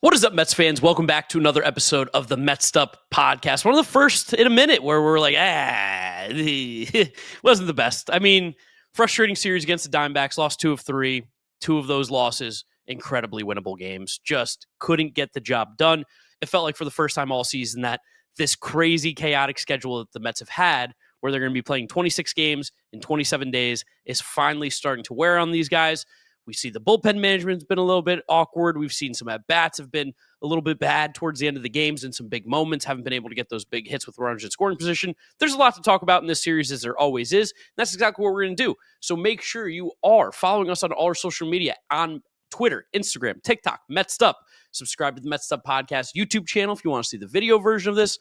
What is up, Mets fans? Welcome back to another episode of the Mets'd podcast. One of the first in a minute where we're like, wasn't the best. I mean, frustrating series against the Diamondbacks, lost 2 of 3. 2 of those losses, incredibly winnable games. Just couldn't get the job done. It felt like for the first time all season that this crazy, chaotic schedule that the Mets have had, where they're going to be playing 26 games in 27 days, is finally starting to wear on these guys. We see the bullpen management's been a little bit awkward. We've seen some at-bats have been a little bit bad towards the end of the games in some big moments, haven't been able to get those big hits with runners in scoring position. There's a lot to talk about in this series, as there always is. And that's exactly what we're going to do. So make sure you are following us on all our social media, on Twitter, Instagram, TikTok, Mets'd Up. Subscribe to the Mets'd Up podcast YouTube channel if you want to see the video version of this.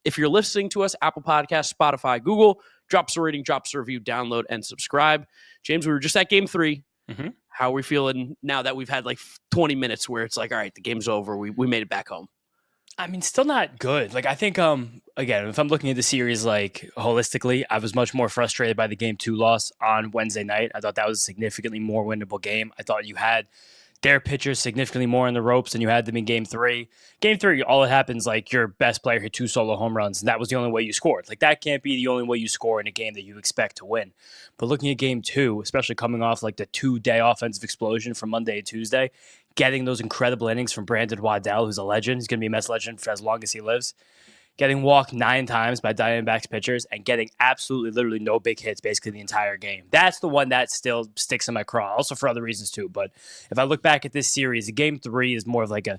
If you're listening to us, Apple Podcasts, Spotify, Google, drop us a rating, drop us a review, download, and subscribe. James, we were just at Game 3. Mm-hmm. How are we feeling now that we've had like 20 minutes where it's like, all right, the game's over. We made it back home. I mean, still not good. Like, I think, again, if I'm looking at the series, like, holistically, I was much more frustrated by the Game 2 loss on Wednesday night. I thought that was a significantly more winnable game. I thought you had their pitchers significantly more in the ropes than you had them in Game 3. Game 3, all it happens, like, your best player hit 2 solo home runs, and that was the only way you scored. Like, that can't be the only way you score in a game that you expect to win. But looking at Game 2, especially coming off, like, the 2-day offensive explosion from Monday to Tuesday, getting those incredible innings from Brandon Waddell, who's a legend. He's going to be a Mets legend for as long as he lives. Getting walked 9 times by Diamondbacks pitchers and getting absolutely literally no big hits basically the entire game. That's the one that still sticks in my craw, also for other reasons too. But if I look back at this series, Game 3 is more of like a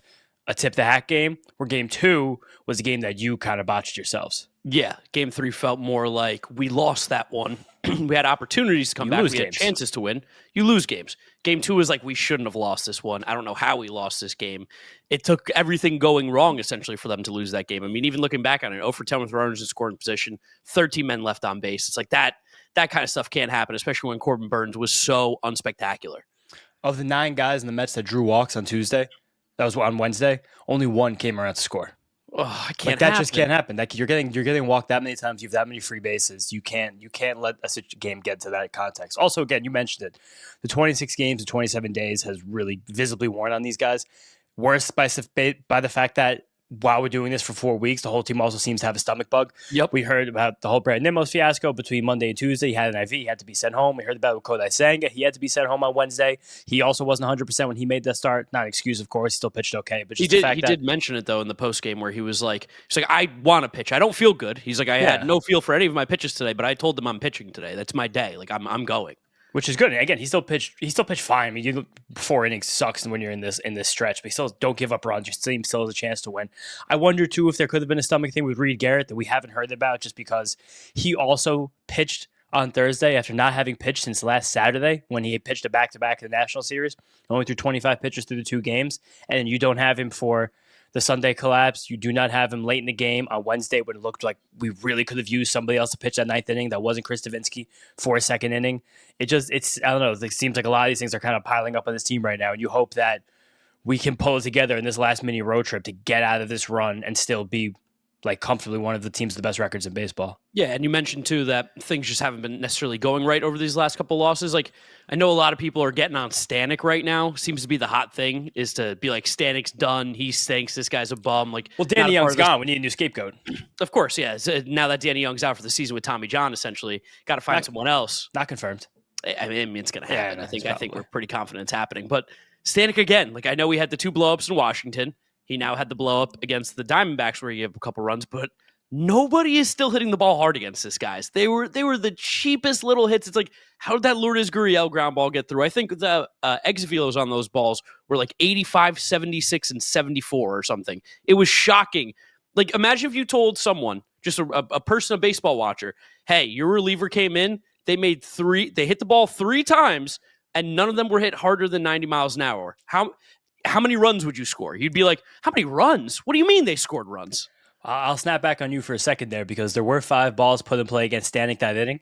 tip the hat game, where Game 2 was a game that you kind of botched yourselves. Yeah, Game 3 felt more like we lost that one. We had opportunities to come back. We had chances to win. You lose games. Game 2 is like, we shouldn't have lost this one. I don't know how we lost this game. It took everything going wrong, essentially, for them to lose that game. I mean, even looking back on it, 0 for 10 with runners in scoring position, 13 men left on base. It's like that kind of stuff can't happen, especially when Corbin Burnes was so unspectacular. Of the 9 guys in the Mets that drew walks on Tuesday, that was on Wednesday, only 1 came around to score. Oh, I can't. Like, that just can't happen. Like, you're getting walked that many times. You have that many free bases. You can't let a game get to that context. Also, again, you mentioned it. The 26 games in 27 days has really visibly worn on these guys. Worse by the fact that while we're doing this for 4 weeks, the whole team also seems to have a stomach bug. Yep. We heard about the whole Brandon Nimmo's fiasco between Monday and Tuesday. He had an IV. He had to be sent home. We heard about Kodai Senga. He had to be sent home on Wednesday. He also wasn't 100% when he made that start. Not an excuse, of course. He still pitched okay. But just he did mention it, though, in the postgame where he was like, I want to pitch. I don't feel good. He's like, I had no feel for any of my pitches today, but I told them I'm pitching today. That's my day. Like, I'm going. Which is good. And again, he still pitched fine. I mean, 4 innings sucks when you're in this stretch, but he still don't give up runs. Your team still has a chance to win. I wonder too if there could have been a stomach thing with Reed Garrett that we haven't heard about, just because he also pitched on Thursday after not having pitched since last Saturday when he had pitched a back-to-back in the National Series, only threw 25 pitches through the 2 games, and you don't have him for the Sunday collapse. You do not have him late in the game on Wednesday when it looked like we really could have used somebody else to pitch that 9th inning that wasn't Chris Davinsky for a 2nd inning. I don't know. It seems like a lot of these things are kind of piling up on this team right now, and you hope that we can pull it together in this last mini road trip to get out of this run and still be like comfortably one of the teams with the best records in baseball. Yeah, and you mentioned too that things just haven't been necessarily going right over these last couple losses. Like, I know a lot of people are getting on Stanek right now. Seems to be the hot thing is to be like, Stanek's done. He stinks. This guy's a bum. Like, well, Danny Young's gone. We need a new scapegoat. Of course, yeah. So now that Danny Young's out for the season with Tommy John, essentially, got to find someone else. Not confirmed. I mean, it's going to happen. I think we're pretty confident it's happening. But Stanek again. Like, I know we had the 2 blowups in Washington. He now had the blow up against the Diamondbacks where he gave a couple runs, but nobody is still hitting the ball hard against this, guys. They were the cheapest little hits. It's like, how did that Lourdes Gurriel ground ball get through? I think the ex velos on those balls were like 85, 76, and 74 or something. It was shocking. Like, imagine if you told someone, just a person, a baseball watcher, hey, your reliever came in, they hit the ball 3 times, and none of them were hit harder than 90 miles an hour. How many runs would you score? You'd be like, how many runs? What do you mean they scored runs? I'll snap back on you for a second there, because there were 5 balls put in play against Stanek that inning.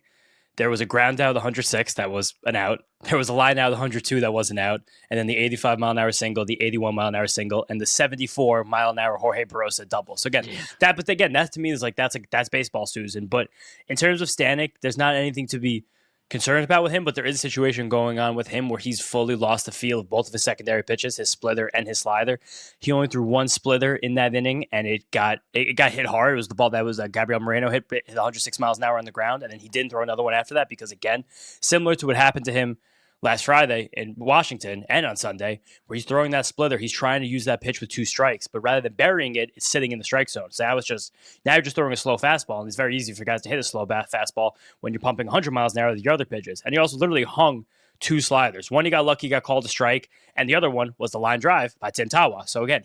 There was a ground out of the 106 that was an out. There was a line out of the 102 that was an out. And then the 85-mile-an-hour single, the 81-mile-an-hour single, and the 74-mile-an-hour Jorge Barossa double. So again, that to me is like, that's baseball, Susan. But in terms of Stanek, there's not anything to be concerned about with him, but there is a situation going on with him where he's fully lost the feel of both of his secondary pitches, his splitter and his slider. He only threw one splitter in that inning, and it got hit hard. It was the ball that was Gabriel Moreno hit 106 miles an hour on the ground, and then he didn't throw another one after that because, again, similar to what happened to him last Friday in Washington and on Sunday, where he's throwing that splitter, he's trying to use that pitch with 2 strikes, but rather than burying it, it's sitting in the strike zone. So now you're just throwing a slow fastball, and it's very easy for guys to hit a slow fastball when you're pumping 100 miles an hour with your other pitches. And he also literally hung 2 sliders. One, he got lucky, got called a strike, and the other one was the line drive by Tintawa. So again,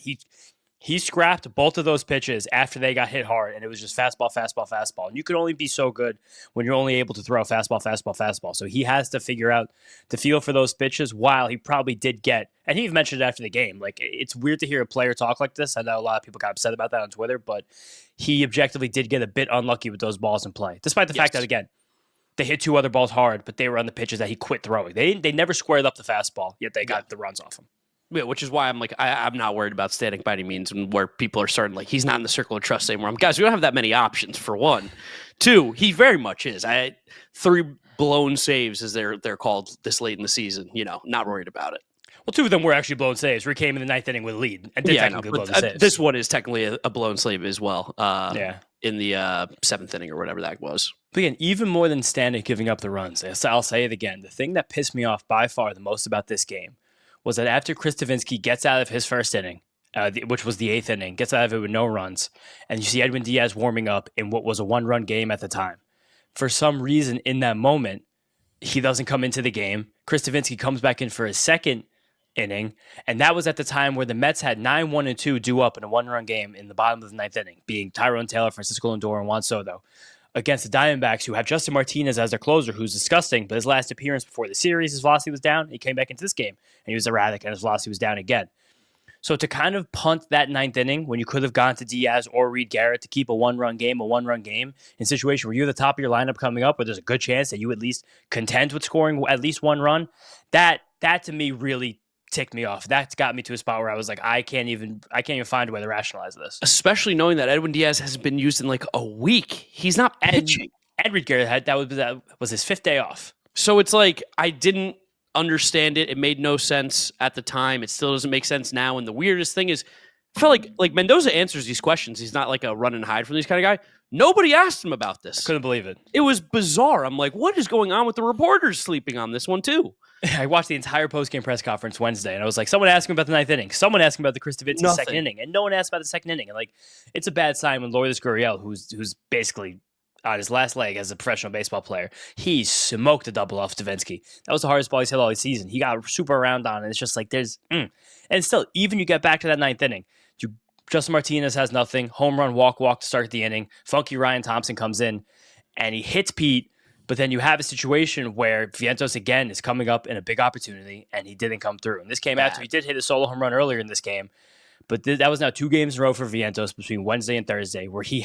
he scrapped both of those pitches after they got hit hard, and it was just fastball, fastball, fastball. And you can only be so good when you're only able to throw fastball, fastball, fastball. So he has to figure out the feel for those pitches while he probably did get, and he even mentioned it after the game, like it's weird to hear a player talk like this. I know a lot of people got upset about that on Twitter, but he objectively did get a bit unlucky with those balls in play, despite the fact that, again, they hit 2 other balls hard, but they were on the pitches that he quit throwing. They never squared up the fastball, yet they got the runs off him. Yeah, which is why I'm like, I'm not worried about Stanek by any means, and where people are starting like, he's not in the circle of trust anymore. Guys, we don't have that many options, for one. 2, he very much is. 3 blown saves, as they're called this late in the season. Not worried about it. Well, 2 of them were actually blown saves, where he came in the 9th inning with a lead and did technically blow the saves. This one is technically a blown save as well. In the 7th inning or whatever that was. But again, even more than Stanek giving up the runs, I'll say it again. The thing that pissed me off by far the most about this game was that after Chris Davinsky gets out of his first inning, which was the 8th inning, gets out of it with no runs, and you see Edwin Díaz warming up in what was a 1-run game at the time. For some reason, in that moment, he doesn't come into the game. Chris Davinsky comes back in for his 2nd inning, and that was at the time where the Mets had 9-1-2 due up in a 1-run game in the bottom of the 9th inning, being Tyrone Taylor, Francisco Lindor, and Juan Soto, against the Diamondbacks, who have Justin Martinez as their closer, who's disgusting, but his last appearance before the series, his velocity was down. He came back into this game, and he was erratic, and his velocity was down again. So to kind of punt that 9th inning, when you could have gone to Diaz or Reed Garrett to keep a 1-run game, in a situation where you're the top of your lineup coming up, where there's a good chance that you at least contend with scoring at least 1 run, that to me really ticked me off. That's got me to a spot where I was like, I can't even find a way to rationalize this. Especially knowing that Edwin Díaz hasn't been used in like a week. He's not pitching. And Reed Garrett that was his 5th day off. So it's like, I didn't understand it. It made no sense at the time. It still doesn't make sense now. And the weirdest thing is, I felt like Mendoza answers these questions. He's not like a run and hide from these kind of guy. Nobody asked him about this. I couldn't believe it. It was bizarre. I'm like, what is going on with the reporters sleeping on this one too? I watched the entire post-game press conference Wednesday, and I was like, someone asked me about the 9th inning. Someone asked me about the Chris Davinsky 2nd inning, and no one asked about the 2nd inning. And like, it's a bad sign when Lourdes Gurriel, who's basically on his last leg as a professional baseball player, he smoked a double off Davinsky. That was the hardest ball he's hit all season. He got super around on, and it's just like and still, even you get back to that 9th inning, Justin Martinez has nothing. Home run, walk to start the inning. Funky Ryan Thompson comes in, and he hits Pete. But then you have a situation where Vientos, again, is coming up in a big opportunity, and he didn't come through. And this came after he did hit a solo home run earlier in this game. But that was now 2 games in a row for Vientos between Wednesday and Thursday, where he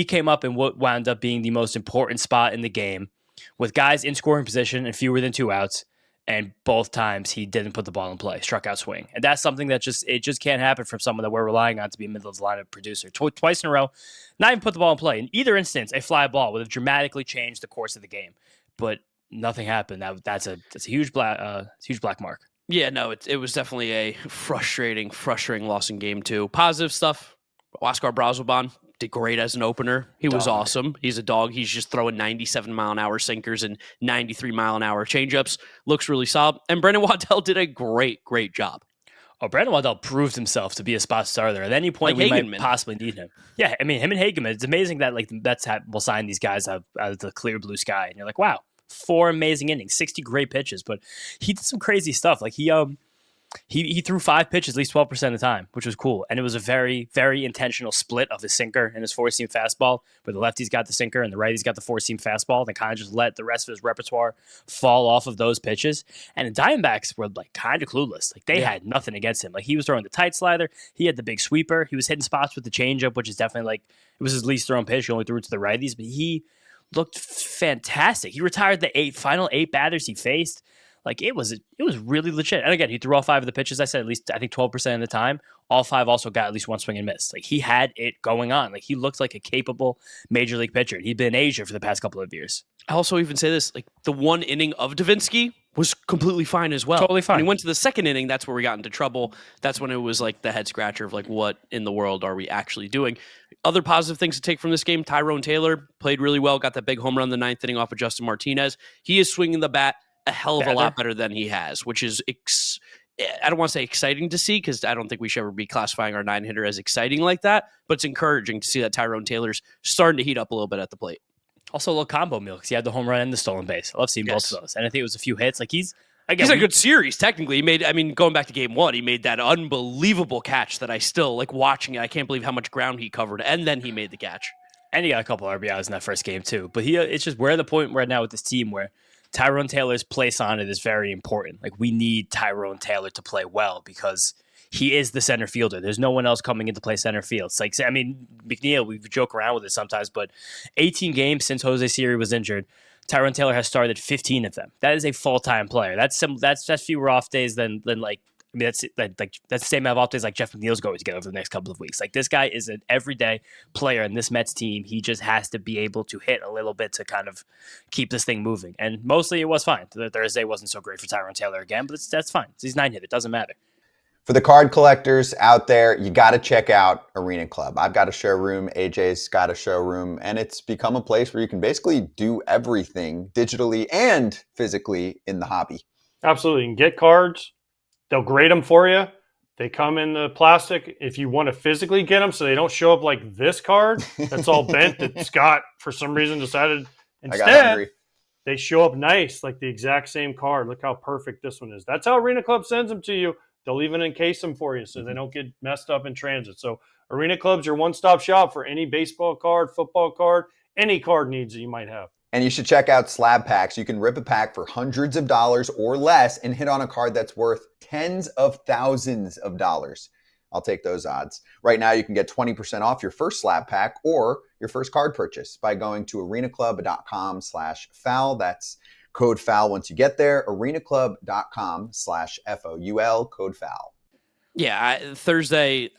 came up in what wound up being the most important spot in the game, with guys in scoring position and fewer than 2 outs. And both times he didn't put the ball in play, struck out swing. And that's something that just can't happen from someone that we're relying on to be a middle of the lineup producer. Twice in a row, not even put the ball in play. In either instance, a fly ball would have dramatically changed the course of the game. But nothing happened. That's a huge black mark. Yeah, no, it was definitely a frustrating loss in game 2. Positive stuff. Oscar Brazoban did great as an opener. He was awesome. He's a dog. He's just throwing 97-mile-an-hour sinkers and 93-mile-an-hour changeups. Looks really solid. And Brandon Waddell did a great job. Oh, Brandon Waddell proved himself to be a spot starter. At any point, we might possibly need him. Yeah, I mean, him and Hageman, it's amazing that like the Mets will sign these guys out of the clear blue sky. And you're like, wow, 4 amazing innings, 60 great pitches. But he did some crazy stuff. Like he threw 5 pitches at least 12% of the time, which was cool. And it was a very, very intentional split of his sinker and his 4-seam fastball, where the lefty's got the sinker and the righty's got the 4-seam fastball. Then kind of just let the rest of his repertoire fall off of those pitches. And the Diamondbacks were like kind of clueless. Like they had nothing against him. Like he was throwing the tight slider. He had the big sweeper. He was hitting spots with the changeup, which is definitely like, it was his least thrown pitch. He only threw it to the righties, but he looked fantastic. He retired the final 8 batters he faced. Like it was really legit. And again, he threw all 5 of the pitches. I said at least, I think 12% of the time. All 5 also got at least 1 swing and miss. Like he had it going on. Like he looked like a capable major league pitcher. He'd been in Asia for the past couple of years. I also even say this, like the one inning of Davinsky was completely fine as well. Totally fine. When he went to the second inning, that's where we got into trouble. That's when it was like the head scratcher of like, what in the world are we actually doing? Other positive things to take from this game, Tyrone Taylor played really well, got that big home run in the ninth inning off of Justin Martinez. He is swinging the bat a hell of a lot better than he has, which is I don't want to say exciting to see because I don't think we should ever be classifying our 9-hitter as exciting like that, but it's encouraging to see that Tyrone Taylor's starting to heat up a little bit at the plate. Also, a little combo meal because he had the home run and the stolen base. I love seeing both of those. And I think it was a few hits. Like he's had a good series, technically. He made, going back to game one, he made that unbelievable catch that I still, like, watching it, I can't believe how much ground he covered, and then he made the catch. And he got a couple RBIs in that first game, too. But it's just, we're at the point right now with this team where Tyrone Taylor's place on it is very important. Like, we need Tyrone Taylor to play well because he is the center fielder. There's no one else coming in to play center field. It's like, McNeil, we joke around with it sometimes, but 18 games since Jose Siri was injured, Tyrone Taylor has started 15 of them. That is a full-time player. That's fewer off days than that's the same amount of off days like Jeff McNeil's going to get over the next couple of weeks. Like this guy is an everyday player in this Mets team. He just has to be able to hit a little bit to kind of keep this thing moving. And mostly it was fine. The Thursday wasn't so great for Tyrone Taylor again, but that's fine. He's 9-hit. It doesn't matter. For the card collectors out there, you got to check out Arena Club. I've got a showroom, AJ's got a showroom, and it's become a place where you can basically do everything digitally and physically in the hobby. Absolutely. You can get cards. They'll grade them for you. They come in the plastic. If you want to physically get them so they don't show up like this card that's all bent that Scott, for some reason, decided instead they show up nice, like the exact same card. Look how perfect this one is. That's how Arena Club sends them to you. They'll even encase them for you so they don't get messed up in transit. So Arena Club's your one-stop shop for any baseball card, football card, any card needs that you might have. And you should check out Slab Packs. You can rip a pack for hundreds of dollars or less and hit on a card that's worth tens of thousands of dollars. I'll take those odds. Right now, you can get 20% off your first Slab Pack or your first card purchase by going to arenaclub.com/foul. That's code foul once you get there. arenaclub.com/FOUL, code foul. Yeah, Thursday,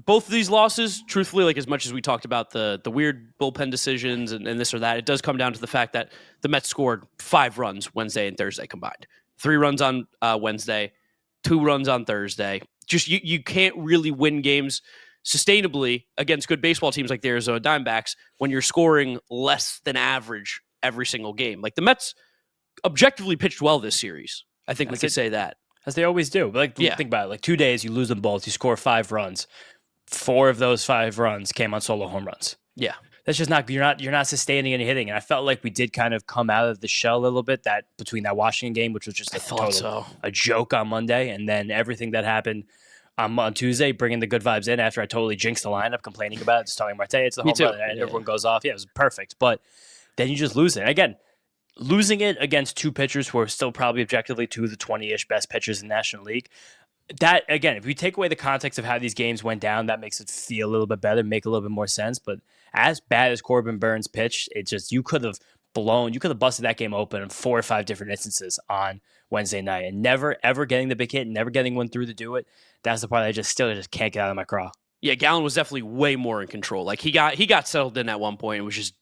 both of these losses, truthfully, like as much as we talked about the weird bullpen decisions and this or that, it does come down to the fact that the Mets scored 5 runs Wednesday and Thursday combined. 3 runs on Wednesday, 2 runs on Thursday. Just you can't really win games sustainably against good baseball teams like the Arizona Diamondbacks when you're scoring less than average every single game. Like the Mets objectively pitched well this series. I think we could say that. As they always do. But think about it. Like 2 days, you lose them both. You score 5 runs. 4 of those 5 runs came on solo home runs. Yeah. That's just not, you're not sustaining any hitting. And I felt like we did kind of come out of the shell a little bit between that Washington game, which was just a joke on Monday. And then everything that happened on Tuesday, bringing the good vibes in after I totally jinxed the lineup, complaining about it, just telling Marte it's the home run and everyone goes off. Yeah, it was perfect. But then you just lose it. And again, losing it against 2 pitchers who are still probably objectively 2 of the 20-ish best pitchers in the National League. That, again, if we take away the context of how these games went down, that makes it feel a little bit better, make a little bit more sense. But as bad as Corbin Burns pitched, you could have busted that game open in 4 or 5 different instances on Wednesday night and never, ever getting the big hit, never getting one through to do it. That's the part I just can't get out of my craw. Yeah, Gallen was definitely way more in control. Like he got settled in at one point and was just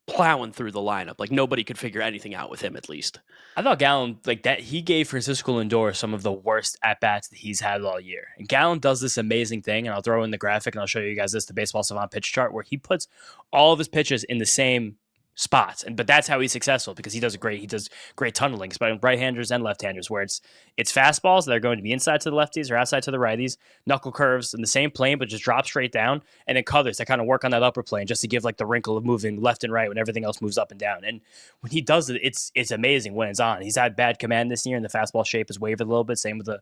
plowing through the lineup. Like nobody could figure anything out with him, at least. I thought Gallen, like that, he gave Francisco Lindor some of the worst at-bats that he's had all year. And Gallen does this amazing thing, and I'll throw in the graphic and I'll show you guys the Baseball Savant pitch chart, where he puts all of his pitches in the same spots. But that's how he's successful, because he does great tunneling, especially right-handers and left-handers, where it's fastballs that are going to be inside to the lefties or outside to the righties, knuckle curves in the same plane but just drop straight down, and then cutters that kind of work on that upper plane just to give like the wrinkle of moving left and right when everything else moves up and down. And when he does it, it's amazing when it's on. He's had bad command this year, and the fastball shape has wavered a little bit. Same with the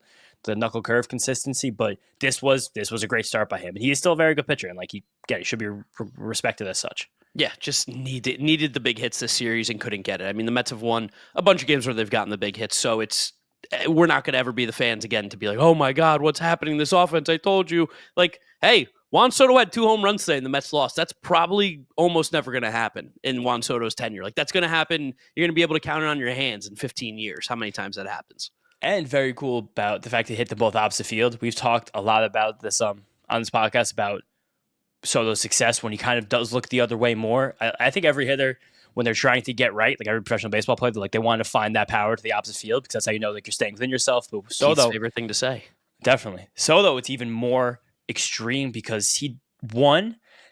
knuckle curve consistency, but this was a great start by him, and he is still a very good pitcher, and he should be respected as such. Yeah, just needed the big hits this series and couldn't get it. The Mets have won a bunch of games where they've gotten the big hits, so we're not going to ever be the fans again to be like, oh my God, what's happening in this offense? I told you. Like, hey, Juan Soto had 2 home runs today and the Mets lost. That's probably almost never going to happen in Juan Soto's tenure. Like, that's going to happen. You're going to be able to count it on your hands in 15 years, how many times that happens. And very cool about the fact that he hit them both opposite field. We've talked a lot about this on this podcast about Soto's success when he kind of does look the other way more. I think every hitter, when they're trying to get right, like every professional baseball player, they want to find that power to the opposite field because that's how you know you're staying within yourself. But Soto, favorite thing to say. Definitely. Soto, it's even more extreme because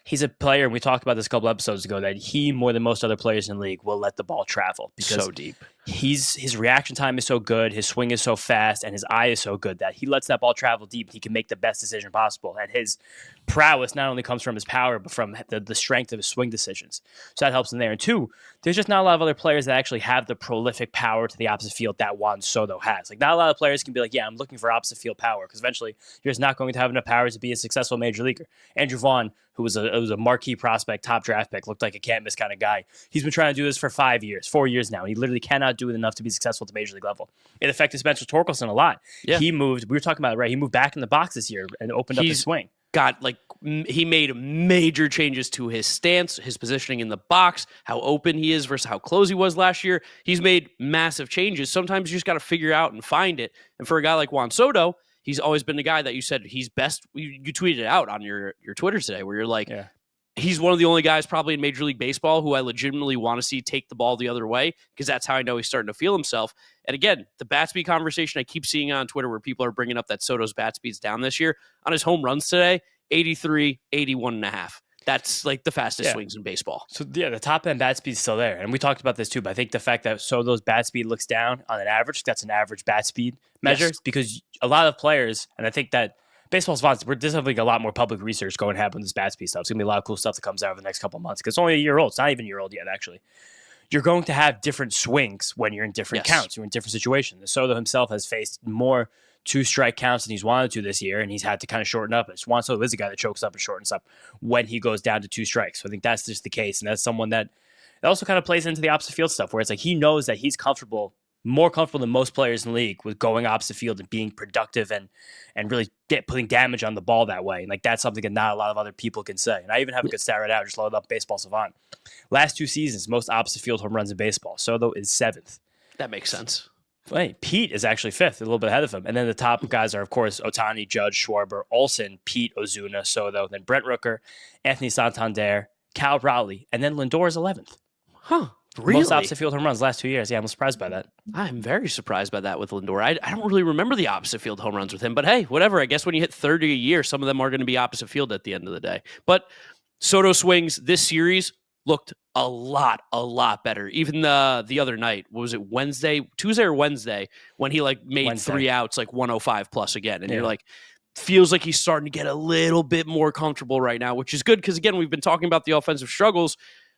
he's a player, and we talked about this a couple episodes ago, that he, more than most other players in the league, will let the ball travel because so deep. His reaction time is so good, his swing is so fast, and his eye is so good that he lets that ball travel deep. He can make the best decision possible, and his prowess not only comes from his power, but from the strength of his swing decisions. So that helps him there. And two, there's just not a lot of other players that actually have the prolific power to the opposite field that Juan Soto has. Like, not a lot of players can be like, yeah, I'm looking for opposite field power, because eventually you're just not going to have enough power to be a successful major leaguer. Andrew Vaughn, who was a marquee prospect, top draft pick, looked like a can't miss kind of guy. He's been trying to do this for 4 years now. And he literally cannot do it enough to be successful at the major league level. It affected Spencer Torkelson a lot. Yeah. We were talking about it, right? He moved back in the box this year and opened up his swing. He made major changes to his stance, his positioning in the box, how open he is versus how close he was last year. He's made massive changes. Sometimes you just got to figure out and find it. And for a guy like Juan Soto, he's always been the guy that you said he's best. You tweeted it out on your Twitter today where you're like, he's one of the only guys probably in Major League Baseball who I legitimately want to see take the ball the other way, because that's how I know he's starting to feel himself. And again, the bat speed conversation I keep seeing on Twitter where people are bringing up that Soto's bat speed's down this year. On his home runs today, 83, 81.5. That's like the fastest swings in baseball. So the top end bat speed's still there. And we talked about this too, but I think the fact that Soto's bat speed looks down on an average, that's an average bat speed measure, because a lot of players, and I think that baseball's fun. There's definitely a lot more public research going to happen with this bat speed stuff. It's going to be a lot of cool stuff that comes out over the next couple of months, because it's only a year old. It's not even a year old yet, actually. You're going to have different swings when you're in different counts. You're in different situations. Soto himself has faced more 2-strike counts than he's wanted to this year, and he's had to kind of shorten up. Juan Soto is a guy that chokes up and shortens up when he goes down to 2 strikes. So I think that's just the case, and that's someone that also kind of plays into the opposite field stuff, where it's like he knows that he's more comfortable than most players in the league with going opposite field and being productive and really putting damage on the ball that way. And like, that's something that not a lot of other people can say. And I even have a good stat right now, just loaded up Baseball Savant. Last 2 seasons, most opposite field home runs in baseball. Soto is 7th. That makes sense. Hey, Pete is actually 5th, a little bit ahead of him. And then the top guys are, of course, Ohtani, Judge, Schwarber, Olsen, Pete, Ozuna, Soto, then Brent Rooker, Anthony Santander, Cal Raleigh, and then Lindor is 11th. Huh. Really? Most opposite field home runs last 2 years. Yeah, I'm surprised by that. I'm very surprised by that with Lindor. I don't really remember the opposite field home runs with him, but hey, whatever. I guess when you hit 30 a year, some of them are going to be opposite field at the end of the day. But Soto swings this series looked a lot better. Even the other night, what was it, Tuesday or Wednesday, when he made 3 outs, 105 plus again. And you're like, feels like he's starting to get a little bit more comfortable right now, which is good because, again, we've been talking about the offensive struggles,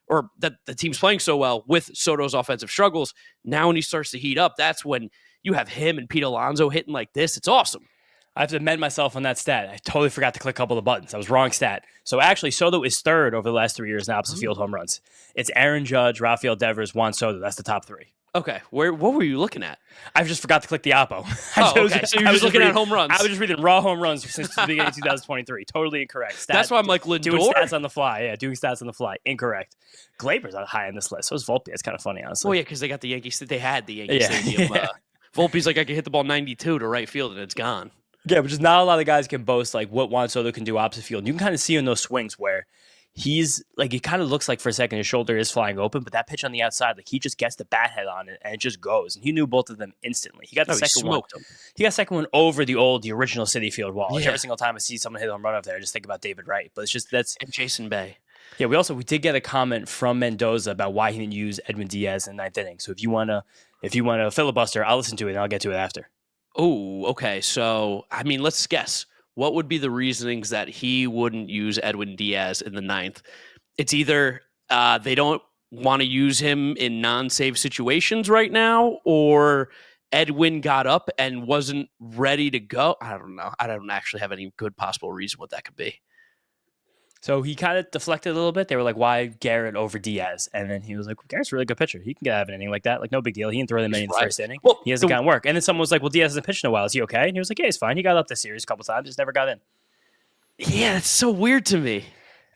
or that the team's playing so well with Soto's offensive struggles. Now when he starts to heat up, that's when you have him and Pete Alonso hitting like this. It's awesome. I have to amend myself on that stat. I totally forgot to click a couple of buttons. I was wrong stat. So actually, Soto is 3rd over the last 3 years in opposite field home runs. It's Aaron Judge, Rafael Devers, Juan Soto. That's the top 3. Okay. What were you looking at? I just forgot to click the oppo. Okay. So you're just looking at home runs. I was just reading raw home runs since the beginning of 2023. Totally incorrect. That's why I'm like, Lindor? Doing stats on the fly. Yeah, doing stats on the fly. Incorrect. Glaber's high on this list. So is Volpe. It's kind of funny, honestly. Oh, yeah, because they got the Yankees. They had the Yankee Stadium. Volpe's like, I can hit the ball 92 to right field, and it's gone. Yeah, but just not a lot of guys can boast what Juan Soto can do opposite field. You can kind of see in those swings where he's it kind of looks like for a second his shoulder is flying open, but that pitch on the outside, he just gets the bat head on it and it just goes. And he knew both of them instantly. He got the second one. He got second one over the original Citi Field wall. Every single time I see someone hit a home run up there, I just think about David Wright. But it's just and Jason Bay. Yeah, we did get a comment from Mendoza about why he didn't use Edwin Díaz in the 9th inning. So if you wanna filibuster, I'll listen to it and I'll get to it after. Oh, okay. So, I mean, let's guess. What would be the reasonings that he wouldn't use Edwin Díaz in the 9th? It's either they don't want to use him in non-save situations right now, or Edwin got up and wasn't ready to go. I don't know. I don't actually have any good possible reason what that could be. So he kind of deflected a little bit. They were like, why Garrett over Díaz? And then he was like, Garrett's a really good pitcher. He can get out of an inning like that. No big deal. He didn't throw them in the first inning. Well, he hasn't gotten work. And then someone was like, Díaz hasn't pitched in a while. Is he okay? And he was like, yeah, he's fine. He got up this series a couple times. Just never got in. Yeah, it's so weird to me.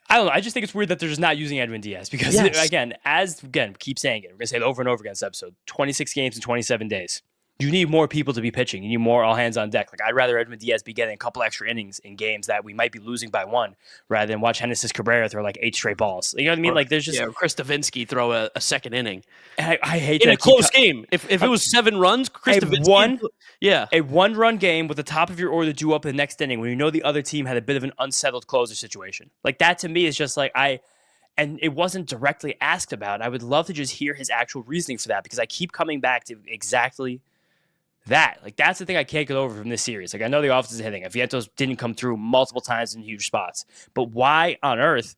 I don't know. I just think it's weird that they're just not using Edwin Díaz because, again, keep saying it. We're going to say it over and over again this episode. 26 games in 27 days. you need more people to be pitching. You need more all hands on deck. Like, I'd rather Edwin Díaz be getting a couple extra innings in games that we might be losing by one, rather than watch Genesis Cabrera throw like 8 straight balls. You know what I mean? Like, there's just Chris Davinsky throw a second inning. I hate in that a close game. If it was 7 runs, Chris Davinsky, a 1-run game with the top of your order due up in the next inning when you know the other team had a bit of an unsettled closer situation. Like, that to me is just like and it wasn't directly asked about. I would love to just hear his actual reasoning for that, because I keep coming back to exactly that. Like, that's the thing I can't get over from this series. Like, I know the offense is hitting. Vientos didn't come through multiple times in huge spots, but why on earth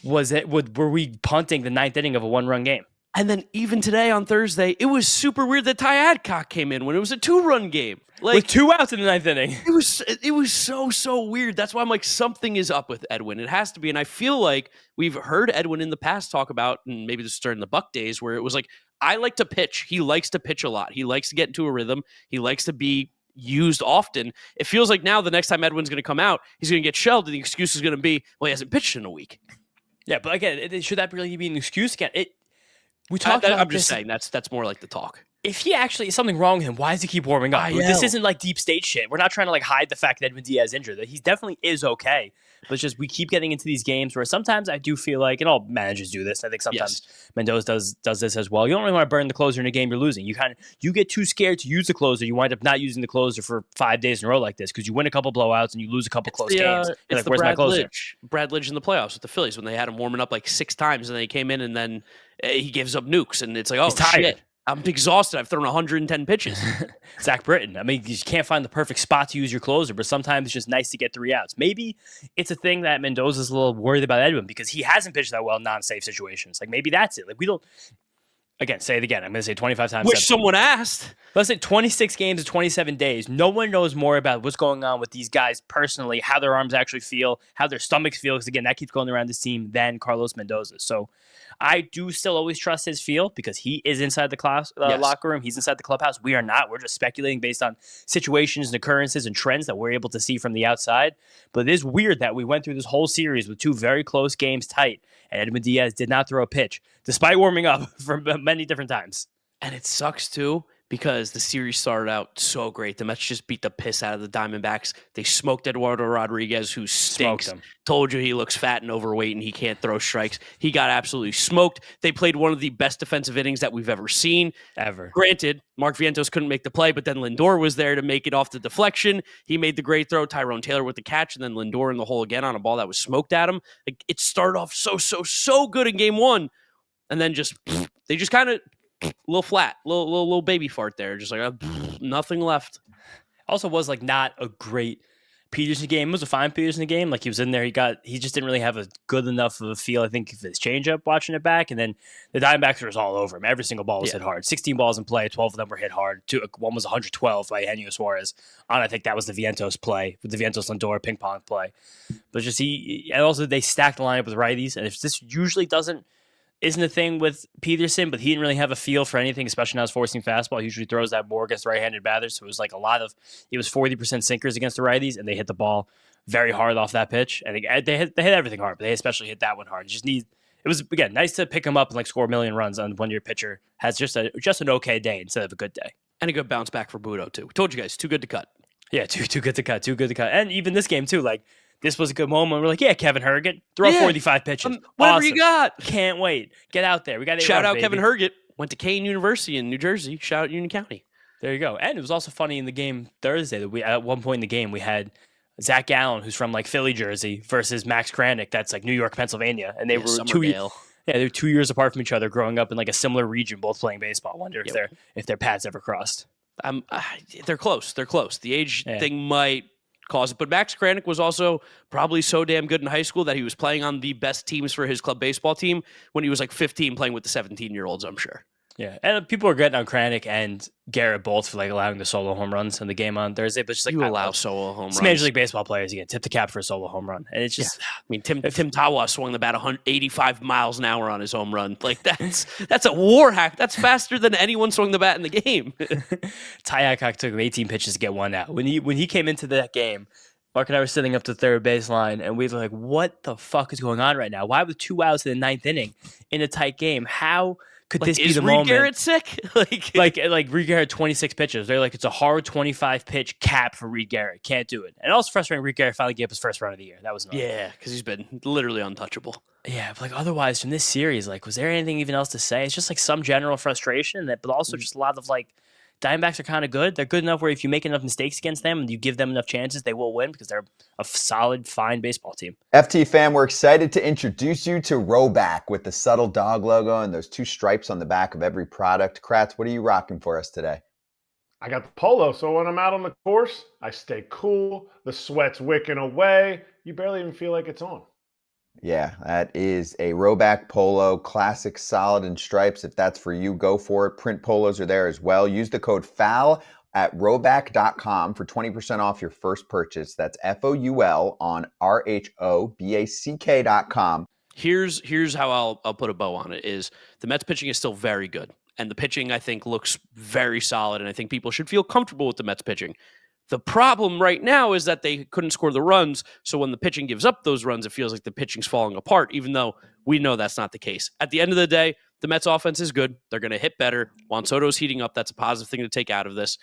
were we punting the 9th inning of a 1-run game? And then even today on Thursday, it was super weird that Ty Adcock came in when it was a 2-run game. Like, with 2 outs in the 9th inning. It was so weird. That's why I'm like, something is up with Edwin. It has to be. And I feel like we've heard Edwin in the past talk about, and maybe this was during the Buck days, where it was like, I like to pitch. He likes to pitch a lot. He likes to get into a rhythm. He likes to be used often. It feels like now the next time Edwin's going to come out, he's going to get shelled, and the excuse is going to be, well, he hasn't pitched in a week. Yeah, but again, should that really be an excuse? Again, we talked about I'm just saying that's more like the talk. If he actually is something wrong with him, why does he keep warming up? This isn't like deep state shit. We're not trying to like hide the fact that Edwin Díaz is injured. That he definitely is okay. But it's just we keep getting into these games where sometimes I do feel like, and all managers do this. I think sometimes Mendoza does this as well. You don't really want to burn the closer in a game you're losing. You get too scared to use the closer. You wind up not using the closer for 5 days in a row like this, because you win a couple blowouts and you lose a couple close games. You're like, where's my closer? Brad Lidge in the playoffs with the Phillies when they had him warming up like 6 times, and then he came in and then he gives up nukes, and it's like, oh, he's tired. Shit. I'm exhausted. I've thrown 110 pitches. Zach Britton. I mean, you can't find the perfect spot to use your closer, but sometimes it's just nice to get 3 outs. Maybe it's a thing that Mendoza's a little worried about Edwin because he hasn't pitched that well in non-safe situations. Like, maybe that's it. Like, we don't... Again, say it again. I'm going to say 25 times. Wish someone asked. Let's say 26 games in 27 days. No one knows more about what's going on with these guys personally, how their arms actually feel, how their stomachs feel, because, again, that keeps going around this team, than Carlos Mendoza. So I do still always trust his feel because he is inside the locker room. He's inside the clubhouse. We are not. We're just speculating based on situations and occurrences and trends that we're able to see from the outside. But it is weird that we went through this whole series with 2 very close games tight, and Edwin Díaz did not throw a pitch, despite warming up for many different times. And it sucks, too, because the series started out so great. The Mets just beat the piss out of the Diamondbacks. They smoked Eduardo Rodriguez, who stinks. Told you he looks fat and overweight and he can't throw strikes. He got absolutely smoked. They played one of the best defensive innings that we've ever seen. Ever. Granted, Mark Vientos couldn't make the play, but then Lindor was there to make it off the deflection. He made the great throw. Tyrone Taylor with the catch, and then Lindor in the hole again on a ball that was smoked at him. Like, it started off so good in game 1, and then they just kind of... little flat, little baby fart there, just like nothing left. Also, was like not a great Peterson game. It was a fine Peterson game. Like, he was in there, he just didn't really have a good enough of a feel, I think, of his changeup watching it back. And then the Diamondbacks was all over him. Every single ball was hit hard. 16 balls in play, 12 of them were hit hard. One was 112 by Eugenio Suarez. I think that was the Vientos play, with the Vientos Lindor ping pong play. But just and also they stacked the lineup with righties. And if this usually isn't a thing with Peterson, but he didn't really have a feel for anything, especially now he's forcing fastball. He usually throws that more against right-handed batters. So it was like it was 40% sinkers against the righties, and they hit the ball very hard off that pitch. And they hit everything hard, but they especially hit that one hard. It was, again, nice to pick him up and like score a million runs on when your pitcher has just an okay day instead of a good day. And a good bounce back for Budo, too. Told you guys, too good to cut. Yeah, too good to cut. And even this game, too, like, this was a good moment. We're like, yeah, Kevin Herget, throw 45 pitches. Whatever you got. Can't wait. Get out there. We got shout out Kevin Herget. Went to Kane University in New Jersey. Shout out Union County. There you go. And it was also funny in the game Thursday that at one point in the game we had Zach Allen, who's from like Philly, Jersey, versus Max Kranick, that's like New York, Pennsylvania, and they were 2 years. Yeah, they're 2 years apart from each other, growing up in like a similar region, both playing baseball. I wonder if their paths ever crossed. They're close. The age thing might cause it. But Max Kranick was also probably so damn good in high school that he was playing on the best teams for his club baseball team when he was like 15 playing with the 17-year-olds, I'm sure. Yeah, and people are getting on Kranick and Garrett both for like allowing the solo home runs in the game on Thursday, but just like you allow solo home runs. Major League Baseball players, you get tip the cap for a solo home run, and it's just. I mean, Tim Tawa swung the bat 185 miles an hour on his home run. Like that's a war hack. That's faster than anyone swung the bat in the game. Ty Adcock took him 18 pitches to get one out. When he came into that game, Mark and I were sitting up to third baseline, and we were like, "What the fuck is going on right now? Why with 2 outs in the 9th inning in a tight game? How Could Like, this be is the Reed moment? Garrett sick? like Reed Garrett 26 pitches. They're like, it's a hard 25 pitch cap for Reed Garrett. Can't do it. And also frustrating, Reed Garrett finally gave up his first run of the year. That was annoying. Yeah, because he's been literally untouchable. Yeah, but like otherwise from this series, like, was there anything even else to say? It's just like some general frustration that, but also just a lot of like, Diamondbacks are kind of good. They're good enough where if you make enough mistakes against them and you give them enough chances, they will win because they're a solid, fine baseball team. FT fam, we're excited to introduce you to Rowback with the subtle dog logo and those 2 stripes on the back of every product. Kratz, what are you rocking for us today? I got the polo, so when I'm out on the course, I stay cool. The sweat's wicking away. You barely even feel like it's on. Yeah, that is a Rowback polo, classic, solid in stripes. If that's for you, go for it. Print polos are there as well. Use the code FOUL at rowback.com for 20% off your first purchase. That's FOUL on RHOBACK.com. Here's how I'll put a bow on it is the Mets pitching is still very good. And the pitching, I think, looks very solid. And I think people should feel comfortable with the Mets pitching. The problem right now is that they couldn't score the runs. So when the pitching gives up those runs, it feels like the pitching's falling apart, even though we know that's not the case. At the end of the day, the Mets offense is good. They're going to hit better. Juan Soto's heating up. That's a positive thing to take out of this.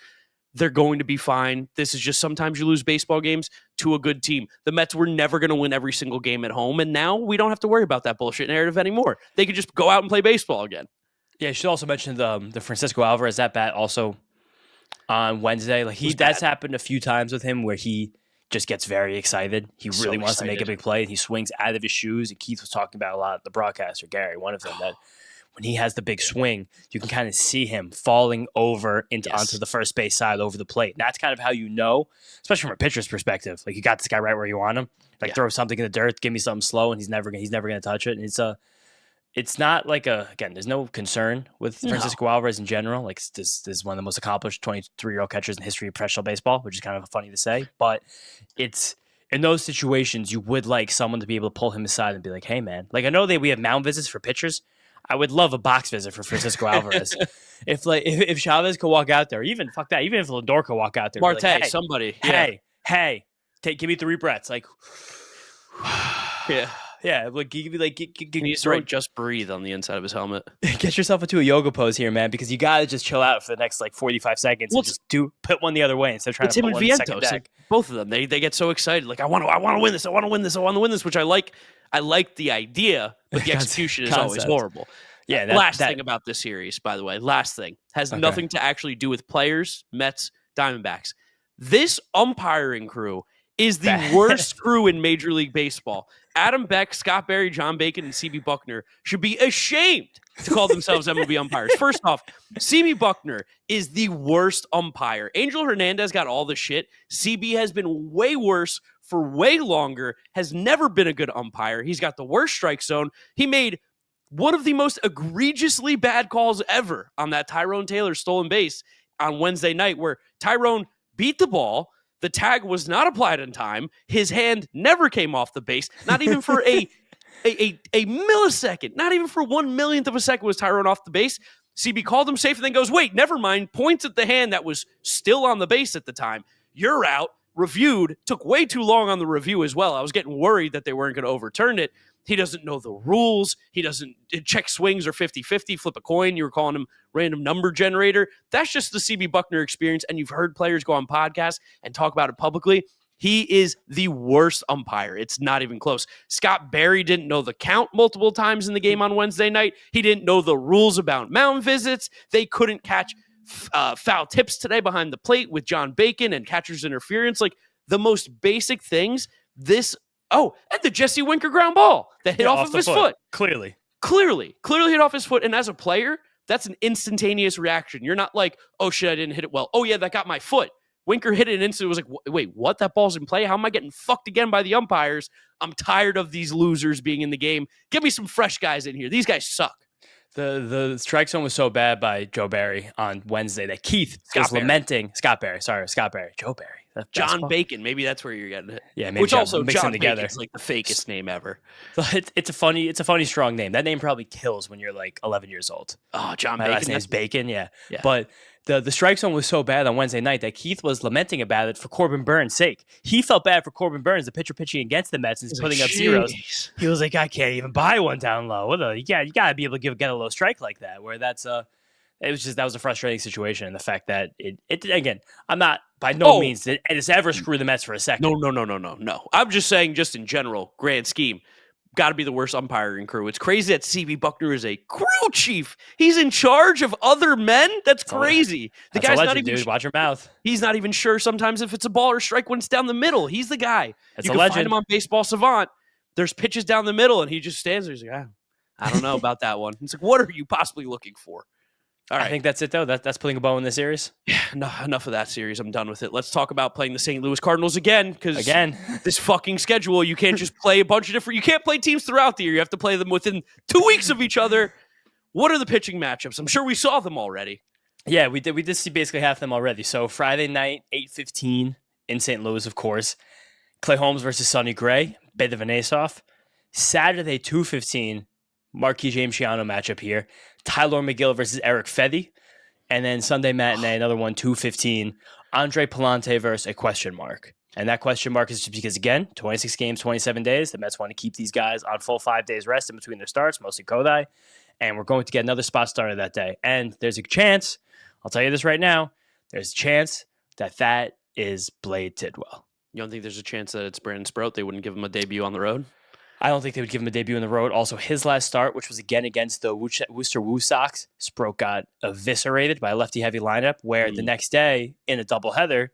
They're going to be fine. This is just sometimes you lose baseball games to a good team. The Mets were never going to win every single game at home, and now we don't have to worry about that bullshit narrative anymore. They can just go out and play baseball again. Yeah, you should also mention the Francisco Alvarez at bat also on Wednesday. Like that's happened a few times with him where he just gets very excited. He really wants to make a big play, and he swings out of his shoes. And Keith was talking about a lot, the broadcaster, Gary, one of them, that when he has the big swing, you can kind of see him falling over onto the first base side over the plate. And that's kind of how you know, especially from a pitcher's perspective, like you got this guy right where you want him. Like throw something in the dirt, give me something slow, and he's never going to touch it. And it's not like again, there's no concern with Francisco Alvarez in general. Like this is one of the most accomplished 23-year-old catchers in the history of professional baseball, which is kind of funny to say. But it's in those situations, you would like someone to be able to pull him aside and be like, hey, man, like I know we have mound visits for pitchers. I would love a box visit for Francisco Alvarez. if Chavez could walk out there, even fuck that, even if Lindor could walk out there. Marte, like, hey, somebody. Hey, give me 3 breaths. Like, yeah. Yeah, like he needs to write "just breathe" on the inside of his helmet. Get yourself into a yoga pose here, man, because you gotta just chill out for the next like 45 seconds and just put one the other way instead of trying to put one in the second deck. Like, both of them, they get so excited, like I want to win this, I want to win this, I want to win this, which I like. I like the idea, but the execution is always horrible. Yeah. Last thing about this series, by the way, has nothing to actually do with players, Mets, Diamondbacks. This umpiring crew is the worst crew in Major League Baseball. Adam Beck, Scott Barry, John Bacon, and CB Buckner should be ashamed to call themselves MLB umpires. First off, CB Buckner is the worst umpire. Angel Hernandez got all the shit. CB has been way worse for way longer, has never been a good umpire. He's got the worst strike zone. He made one of the most egregiously bad calls ever on that Tyrone Taylor stolen base on Wednesday night, where Tyrone beat the ball. The tag was not applied in time. His hand never came off the base, not even for a millisecond, not even for 1/1,000,000th of a second was Tyrone off the base. CB called him safe and then goes, wait, never mind, points at the hand that was still on the base at the time. You're out. Reviewed. Took way too long on the review as well. I was getting worried that they weren't going to overturn it. He doesn't know the rules. He doesn't check swings or 50-50, flip a coin. You were calling him random number generator. That's just the CB Buckner experience, and you've heard players go on podcasts and talk about it publicly. He is the worst umpire. It's not even close. Scott Barry didn't know the count multiple times in the game on Wednesday night. He didn't know the rules about mound visits. They couldn't catch foul tips today behind the plate with John Bacon and catcher's interference. Like the most basic things. And the Jesse Winker ground ball that hit off of his foot. Clearly hit off his foot. And as a player, that's an instantaneous reaction. You're not like, oh shit, I didn't hit it well. Oh yeah, that got my foot. Winker hit it and instantly was like, wait, what? That ball's in play? How am I getting fucked again by the umpires? I'm tired of these losers being in the game. Get me some fresh guys in here. These guys suck. The strike zone was so bad by Joe Barry on Wednesday that Keith was lamenting. Scott Barry. Joe Barry. John Bacon. Maybe that's where you're getting it. Yeah, maybe. Which also mix John them together. Bacon's like the fakest name ever. It's a funny, strong name. That name probably kills when you're like 11 years old. Oh, John My Bacon. last name is Bacon. Yeah. But the strike zone was so bad on Wednesday night that Keith was lamenting about it for Corbin Burns' sake. He felt bad for Corbin Burns, the pitcher pitching against the Mets, and he's putting up zeros. He was like, I can't even buy one down low. You got to be able to get a low strike like that. Where that was a frustrating situation, and the fact that it again, I'm not by no means did it's ever screw the Mets for a second. No. I'm just saying, just in general, grand scheme. Got to be the worst umpiring crew. It's crazy that CB Buckner is a crew chief. He's in charge of other men. That's crazy. The guy's not even. Dude, watch your mouth. He's not even sure sometimes if it's a ball or strike when it's down the middle. He's the guy. That's you a can legend. find him on Baseball Savant. There's pitches down the middle, and he just stands there. He's like, I don't know about that one. It's like, what are you possibly looking for? All right. I think that's it, though. That's putting a bow in the series. Yeah, enough of that series. I'm done with it. Let's talk about playing the St. Louis Cardinals again, because this fucking schedule, you can't just play a bunch of different. You can't play teams throughout the year. You have to play them within 2 weeks of each other. What are the pitching matchups? I'm sure we saw them already. Yeah, we did see basically half of them already. So Friday night, 8:15 in St. Louis, of course. Clay Holmes versus Sonny Gray, bit of an ace-off. Saturday, 2:15, Marquis James Shiano matchup here. Tyler McGill versus Eric Fedde. And then Sunday matinee, another one, 2:15. Andre Palante versus a question mark. And that question mark is just because, again, 26 games, 27 days. The Mets want to keep these guys on full 5 days rest in between their starts, mostly Kodai. And we're going to get another spot starter that day. And there's a chance, I'll tell you this right now, there's a chance that is Blade Tidwell. You don't think there's a chance that it's Brandon Sproat? They wouldn't give him a debut on the road? I don't think they would give him a debut on the road. Also, his last start, which was again against the Worcester Woo Sox, Sproat got eviscerated by a lefty-heavy lineup, where the next day, in a doubleheader,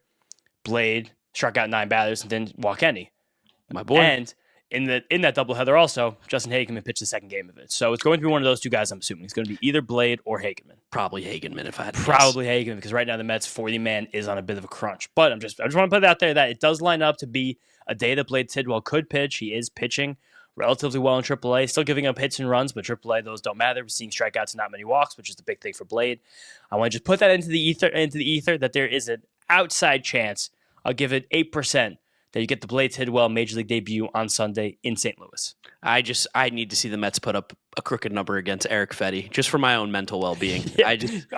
Blade struck out 9 batters and didn't walk any. My boy. And in that doubleheader also, Justin Hageman pitched the second game of it. So it's going to be one of those two guys, I'm assuming. It's going to be either Blade or Hageman. Probably Hageman, if I had to guess. Probably Hageman, because right now the Mets' 40-man is on a bit of a crunch. But I just want to put it out there that it does line up to be a day that Blade Tidwell could pitch. He is pitching relatively well in AAA, still giving up hits and runs, but AAA, those don't matter. We're seeing strikeouts and not many walks, which is the big thing for Blade. I want to just put that into the ether that there is an outside chance. I'll give it 8% that you get the Blade Tidwell Major League debut on Sunday in St. Louis. I need to see the Mets put up a crooked number against Eric Fedde, just for my own mental well-being. Yeah.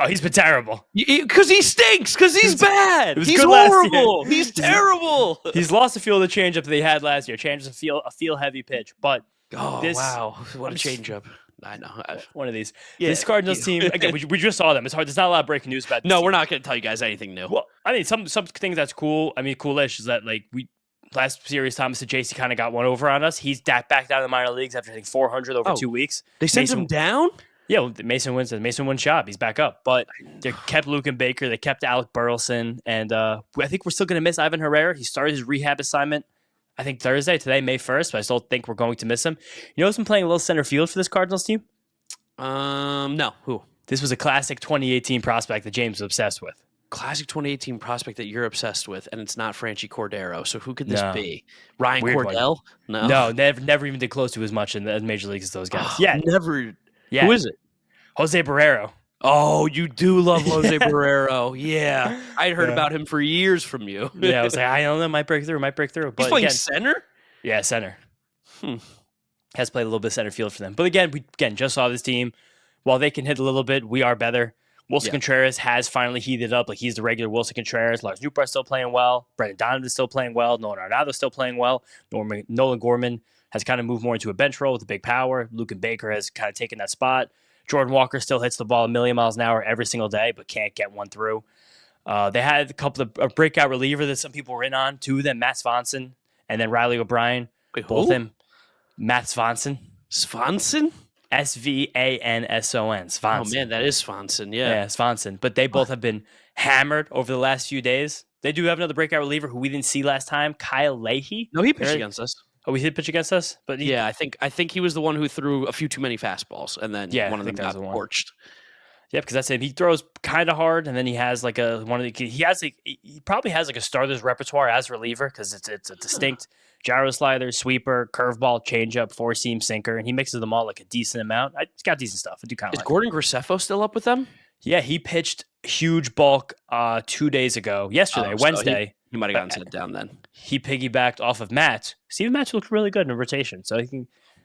He's been terrible. Because he stinks, because he's bad. He's horrible. He's terrible. He's lost the feel of the changeup that he had last year. Changeup a feel-heavy pitch, but wow. What a changeup. I know. One of these. Yeah. This Cardinals team, again, we just saw them. It's hard. There's not a lot of breaking news about this team. We're not going to tell you guys anything new. Well, I mean, some things that's cool. I mean, coolish is that, like, last series, Thomas and JC kind of got one over on us. He's back down in the minor leagues after hitting 400 over 2 weeks. They sent him down? Yeah, well, Mason wins shot. He's back up. But they kept Luke and Baker. They kept Alec Burleson. And I think we're still going to miss Ivan Herrera. He started his rehab assignment, I think, Thursday. Today, May 1st. But I still think we're going to miss him. You know who's been playing a little center field for this Cardinals team? No. Who? This was a classic 2018 prospect that James was obsessed with. Classic 2018 prospect that you're obsessed with, and it's not Franchi Cordero. So who could this be? Ryan Cordell? One. No, never even did close to as much in the major leagues as those guys. Never. Yeah. Who is it? Jose Barrero. Oh, you do love Jose Barrero. Yeah. I'd heard about him for years from you. Yeah, I was like, I don't know, might break through. But he's playing center? Yeah, center. Has played a little bit of center field for them. But again, we just saw this team. While they can hit a little bit, we are better. Wilson Contreras has finally heated up. Like, he's the regular Wilson Contreras. Lars Nootbaar still playing well. Brendan Donovan is still playing well. Nolan Arenado still playing well. Nolan Gorman has kind of moved more into a bench role with a big power. Luke and Baker has kind of taken that spot. Jordan Walker still hits the ball a million miles an hour every single day, but can't get one through. They had a couple of breakout reliever that some people were in on. Two of them, Matt Swanson, and then Riley O'Brien. Wait, both him. Matt Swanson. Swanson? Svanson. Svanson. Oh, man, that is Swanson, yeah. Yeah, Svanson. But they both have been hammered over the last few days. They do have another breakout reliever who we didn't see last time, Kyle Leahy. No, he pitched against us. Oh, he did pitch against us? But I think he was the one who threw a few too many fastballs, and then one of them got torched. Yeah, because that's it. He throws kind of hard, and then he has like he probably has like a starter's repertoire as reliever because it's a distinct gyro slider, sweeper, curveball, changeup, four-seam, sinker, and he mixes them all like a decent amount. It's got decent stuff. I do kind of like. Is Gordon Graceffo still up with them? Yeah, he pitched huge bulk 2 days ago. Wednesday. He might have gotten sent down then. He piggybacked off of Matt. Steven Matz looked really good in a rotation, so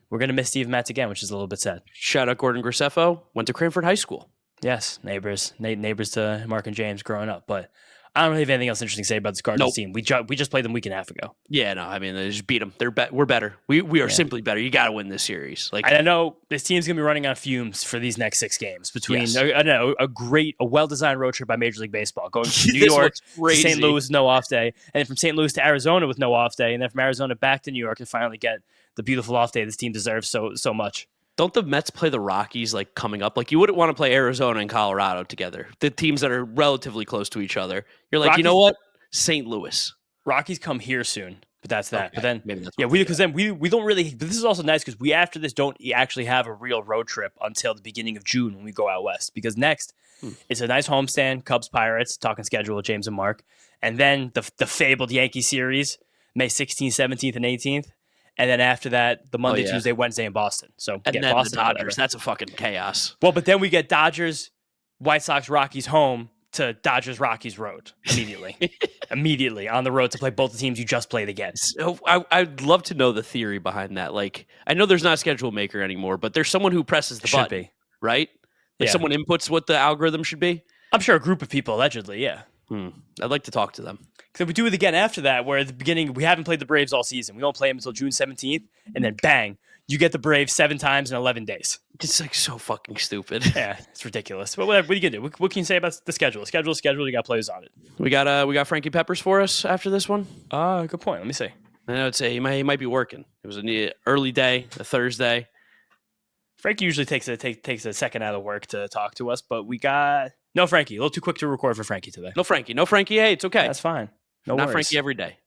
we're going to miss Steven Matz again, which is a little bit sad. Shout out Gordon Graceffo. Went to Cranford High School. Yes, neighbors to Mark and James growing up. But I don't really have anything else interesting to say about this Cardinals team. We just played them a week and a half ago. Yeah, no, I mean, they just beat them. We're better. We are simply better. You got to win this series. Like, I know this team's gonna be running on fumes for these next 6 games between a well-designed road trip by Major League Baseball, going from New York to St. Louis with no off day, and then from St. Louis to Arizona with no off day, and then from Arizona back to New York to finally get the beautiful off day this team deserves so much. Don't the Mets play the Rockies like coming up? Like, you wouldn't want to play Arizona and Colorado together. The teams that are relatively close to each other. You're like, you know what? St. Louis. Rockies come here soon, but that's that. Okay. But then, maybe that's we don't really. But this is also nice because we after this don't actually have a real road trip until the beginning of June when we go out west. Because next, it's a nice homestand, Cubs Pirates, talking schedule with James and Mark, and then the fabled Yankee series, May 16th, 17th, and 18th. And then after that, the Monday, Tuesday, Wednesday in Boston. So and then Boston, the Dodgers. Whatever. That's a fucking chaos. Well, but then we get Dodgers, White Sox, Rockies home to Dodgers, Rockies road immediately on the road to play both the teams you just played against. So I'd love to know the theory behind that. Like, I know there's not a schedule maker anymore, but there's someone who presses the button, right? Like someone inputs what the algorithm should be. I'm sure a group of people, allegedly, yeah. I'd like to talk to them. Because we do it again after that, where at the beginning, we haven't played the Braves all season. We don't play them until June 17th, and then bang, you get the Braves 7 times in 11 days. It's like so fucking stupid. Yeah, it's ridiculous. But whatever, what are you going to do? What can you say about the schedule? Schedule, you got players on it. We got Frankie Peppers for us after this one. Good point. Let me see. I would say he might be working. It was an early day, a Thursday. Frankie usually takes a second out of work to talk to us, but we got no Frankie. A little too quick to record for Frankie today. No Frankie. Hey, it's okay. That's fine. No Not worries. Frankie every day.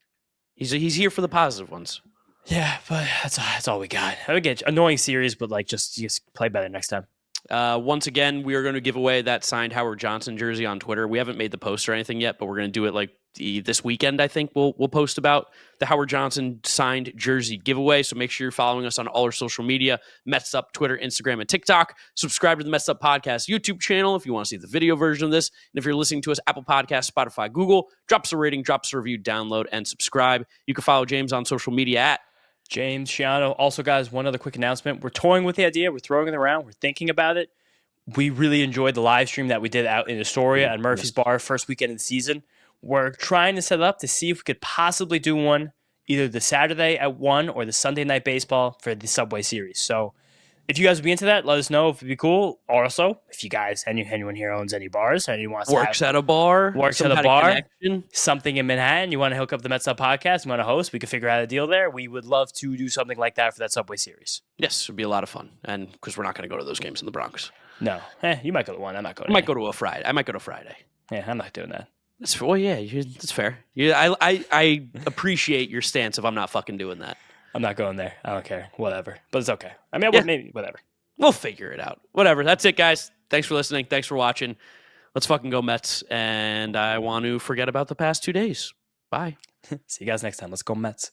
He's here for the positive ones. Yeah, but that's all we got. I get annoying series, but like just play better next time. Once again, we are going to give away that signed Howard Johnson jersey on Twitter. We haven't made the post or anything yet, but we're going to do it like this weekend. I think we'll post about the Howard Johnson signed jersey giveaway. So make sure you're following us on all our social media, Mets'd Up, Twitter, Instagram, and TikTok. Subscribe to the Mets'd Up Podcast YouTube channel if you want to see the video version of this. And if you're listening to us, Apple Podcasts, Spotify, Google, drop us a rating, drop us a review, download, and subscribe. You can follow James on social media at James Shiano. Also, guys, one other quick announcement. We're toying with the idea. We're throwing it around. We're thinking about it. We really enjoyed the live stream that we did out in Astoria at Murphy's Bar first weekend of the season. We're trying to set it up to see if we could possibly do one either the Saturday at 1 or the Sunday Night Baseball for the Subway Series. So if you guys would be into that, let us know if it'd be cool. Also, if you guys, anyone here owns any bars, and anyone wants works at a bar, something in Manhattan, you want to hook up the Mets'd Up Podcast, you want to host, we could figure out a deal there. We would love to do something like that for that Subway Series. Yes, it would be a lot of fun. And because we're not going to go to those games in the Bronx. No. You might go to one. I'm not going to. I might go to a Friday. I might go to Friday. Yeah, I'm not doing that. That's that's fair. I appreciate your stance if I'm not fucking doing that. I'm not going there. I don't care. Whatever. But it's okay. I mean, maybe whatever. We'll figure it out. Whatever. That's it, guys. Thanks for listening. Thanks for watching. Let's fucking go Mets. And I want to forget about the past 2 days. Bye. See you guys next time. Let's go Mets.